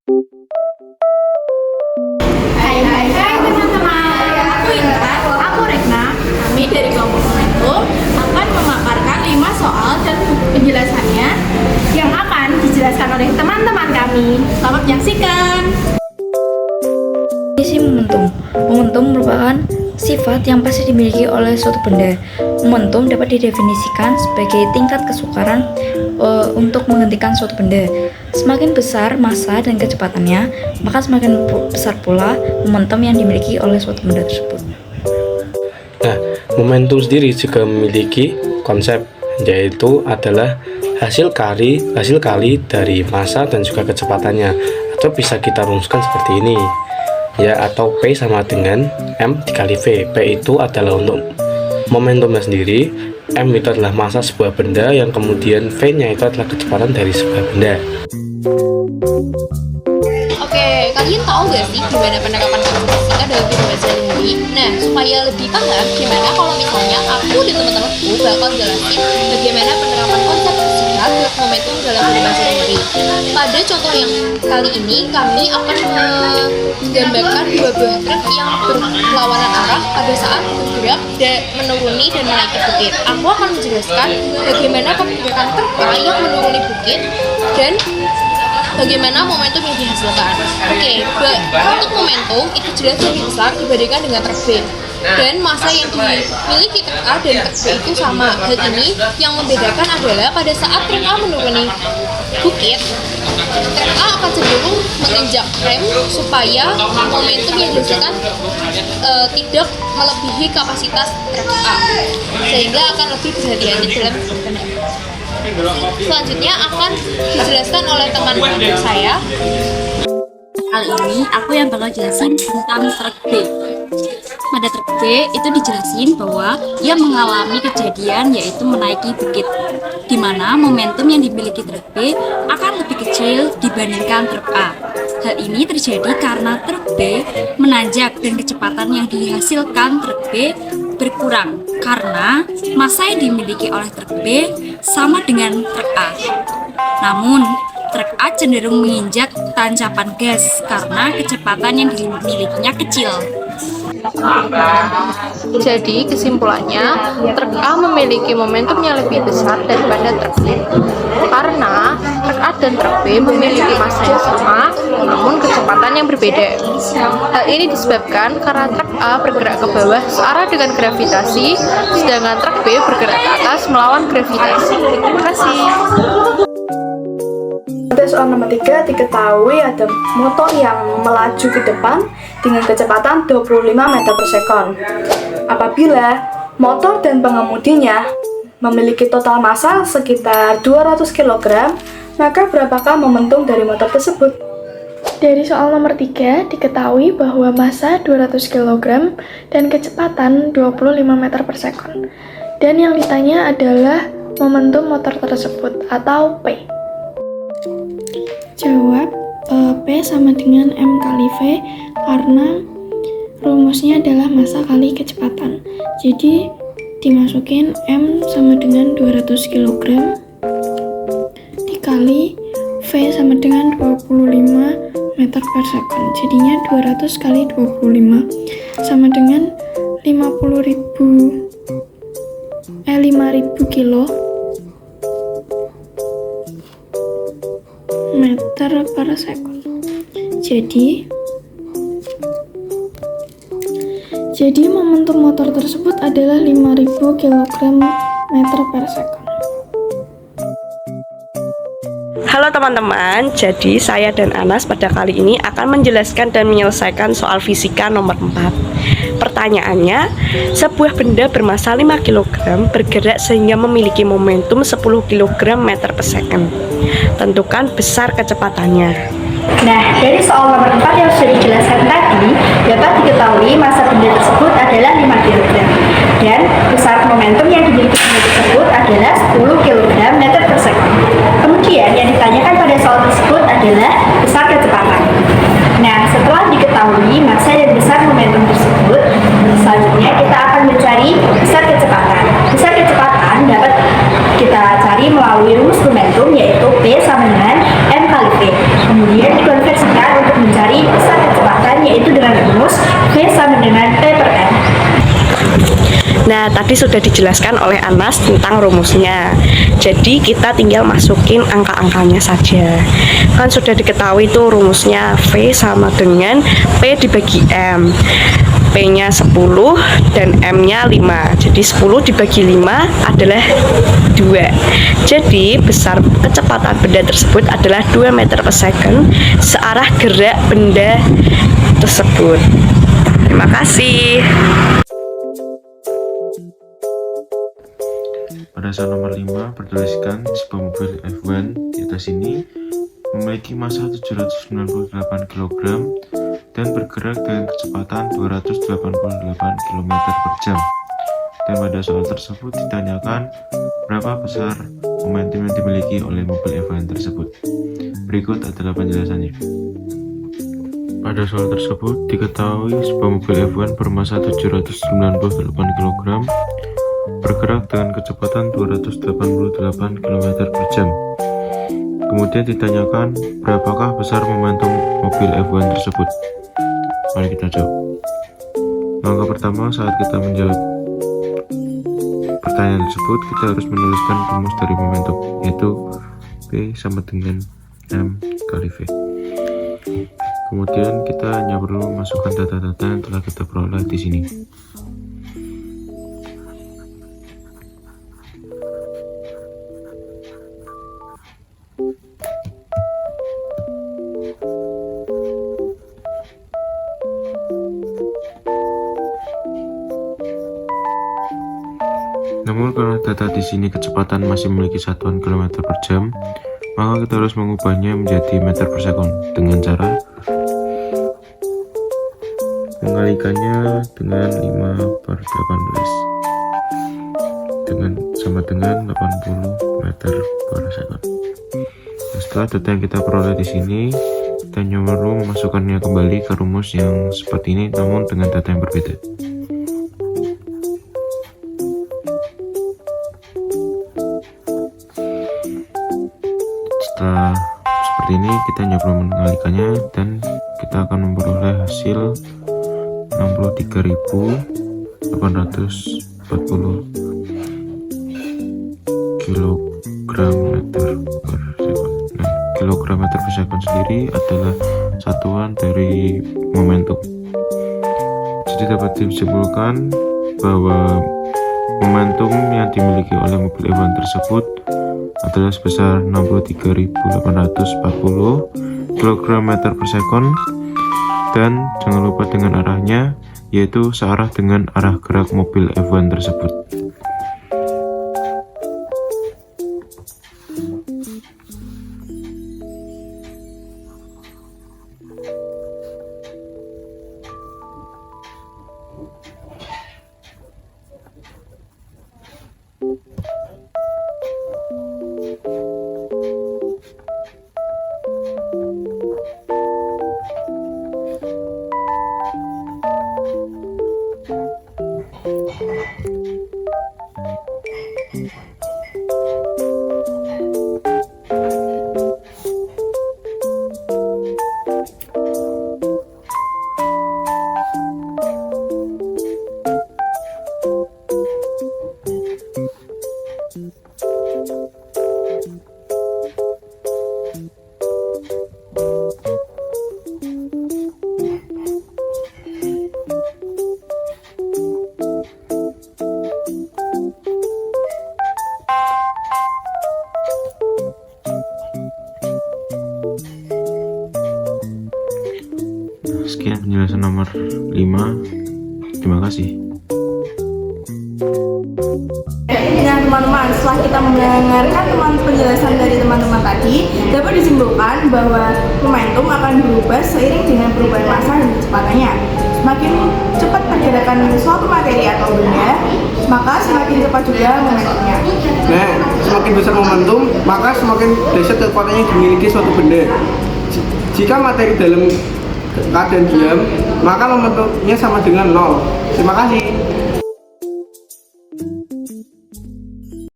Hai teman-teman, aku Intan, aku Rekna. Kami dari kelompok Momentum akan memaparkan 5 soal dan penjelasannya yang akan dijelaskan oleh teman-teman kami. Selamat menyaksikan. Definisi momentum. Momentum merupakan sifat yang pasti dimiliki oleh suatu benda. Momentum dapat didefinisikan sebagai tingkat kesukaran untuk menghentikan suatu benda. Semakin besar massa dan kecepatannya, maka semakin besar pula momentum yang dimiliki oleh suatu benda tersebut. Nah, momentum sendiri juga memiliki konsep, yaitu adalah hasil kali dari massa dan juga kecepatannya, atau bisa kita rumuskan seperti ini ya, atau P sama dengan M dikali V. P itu adalah untuk momentumnya sendiri, M itu adalah massa sebuah benda, yang kemudian V nya itu adalah kecepatan dari sebuah benda. Oke, kalian tahu gak sih gimana penerapan konsep fisika dalam kehidupan sehari-hari? Nah, supaya lebih paham gimana kalau misalnya aku dan teman-temanku bakal jelasin bagaimana penerapan konsep fisika buat momentum dalam kehidupan sehari-hari. Pada contoh yang kali ini, kami akan menggambarkan dua buah truk yang berlawanan arah pada saat bergerak dan menuruni dan menaiki bukit. Aku akan menjelaskan bagaimana pergerakan truk yang menuruni bukit dan bagaimana momentum yang dihasilkan. Oke, untuk momentum itu jelas lebih besar dibandingkan dengan truk B. Dan massa yang dimiliki truk A dan truk B itu sama. Hal ini yang membedakan adalah pada saat truk A menuruni bukit, truk A akan cenderung menginjak rem supaya momentum yang dihasilkan tidak melebihi kapasitas truk A, sehingga akan lebih berhati-hati dalam berkendara. Selanjutnya akan dijelaskan oleh teman saya. Kali ini aku yang bakal jelasin tentang truk B. Pada truk B itu dijelasin bahwa dia mengalami kejadian yaitu menaiki bukit, di mana momentum yang dimiliki truk B akan lebih kecil dibandingkan truk A. Hal ini terjadi karena truk B menanjak dan kecepatan yang dihasilkan truk B berkurang karena massa yang dimiliki oleh truk B sama dengan truk A. Namun, truk A cenderung menginjak tanjakan gas karena kecepatan yang dimilikinya kecil. Jadi kesimpulannya, truk A memiliki momentum yang lebih besar daripada truk B. Karena truk A dan truk B memiliki massa yang sama, namun kecepatan yang berbeda. Hal ini disebabkan karena truk A bergerak ke bawah searah dengan gravitasi, sedangkan truk B bergerak ke atas melawan gravitasi. Terima kasih. Pada soal nomor 3 diketahui ada motor yang melaju ke depan dengan kecepatan 25 meter per sekon. Apabila motor dan pengemudinya memiliki total massa sekitar 200 kg, maka berapakah momentum dari motor tersebut? Dari soal nomor 3 diketahui bahwa massa 200 kg dan kecepatan 25 meter per sekon. Dan yang ditanya adalah momentum motor tersebut atau P. Jawab, P sama dengan M kali V karena rumusnya adalah massa kali kecepatan. Jadi dimasukin M sama dengan 200 kg dikali V sama dengan 25 meter per sekon. Jadinya 200 kali 25 sama dengan 5.000 kilo meter per sekon. Jadi momentum motor tersebut adalah 5.000 kg meter per sekon. Halo teman-teman, jadi saya dan Anas pada kali ini akan menjelaskan dan menyelesaikan soal fisika nomor 4. Pertanyaannya, sebuah benda bermassa 5 kg bergerak sehingga memiliki momentum 10 kg meter per second. Tentukan besar kecepatannya. Nah, dari soal nomor 4 yang sudah dijelaskan tadi, dapat diketahui massa benda tersebut adalah 5 kg dan besar momentum yang dimiliki benda tersebut adalah 10 kg meter per second. Kemudian yang ditanyakan pada soal tersebut adalah besar kecepatan. Nah, setelah diketahui massa dan besar momentum tersebut, selanjutnya kita akan mencari besar kecepatan. Besar kecepatan dapat kita cari melalui rumus momentum, yaitu P sama dengan M kali V. Kemudian dikonversikan Nah, tadi sudah dijelaskan oleh Anas tentang rumusnya. Jadi kita tinggal masukin angka-angkanya saja. Kan sudah diketahui tuh rumusnya, V sama dengan P dibagi M. P-nya 10 dan M-nya 5. Jadi 10 dibagi 5 adalah 2. Jadi besar kecepatan benda tersebut adalah 2 meter per second searah gerak benda tersebut. Terima kasih. Pada soal nomor 5 bertuliskan sebuah mobil F1 di atas ini memiliki massa 798 kg dan bergerak dengan kecepatan 288 km per jam. Dan pada soal tersebut ditanyakan berapa besar momentum yang dimiliki oleh mobil F1 tersebut. Berikut adalah penjelasannya. Pada soal tersebut diketahui sebuah mobil F1 bermassa 798 kg bergerak dengan kecepatan 288 km per jam. Kemudian ditanyakan berapakah besar momentum mobil F1 tersebut. Mari kita jawab. Langkah pertama, saat kita menjawab pertanyaan tersebut, kita harus menuliskan rumus dari momentum, yaitu P sama dengan M kali V. Kemudian kita hanya perlu masukkan data-data yang telah kita peroleh di sini. Namun karena data di sini kecepatan masih memiliki satuan kilometer per jam, maka kita harus mengubahnya menjadi meter per second dengan cara mengalikannya dengan 5/18 sama dengan 80 meter per second. Nah, setelah data yang kita peroleh di sini, kita hanya perlu memasukkannya kembali ke rumus yang seperti ini, namun dengan data yang berbeda. Setelah seperti ini, kita hanya perlu mengalikannya dan kita akan memperoleh hasil 63.840 kilogram meter per second. Nah, kilogram meter per second sendiri adalah satuan dari momentum. Jadi dapat disimpulkan bahwa momentum yang dimiliki oleh mobil F1 tersebut adalah sebesar 63.840 kg meter per second, dan jangan lupa dengan arahnya, yaitu searah dengan arah gerak mobil F1 tersebut. Sekian penjelasan nomor 5. Terima kasih. Nah teman-teman, setelah kita mendengarkan penjelasan dari teman-teman tadi, dapat disimpulkan bahwa momentum akan berubah seiring dengan perubahan massa dan kecepatannya. Semakin cepat pergerakan suatu materi atau benda, maka semakin cepat juga momentumnya. Nah, semakin besar momentum, maka semakin dahsyat kekuatannya yang dimiliki suatu benda. Jika materi dalam keadaan diam, maka momentumnya sama dengan 0. Terima kasih.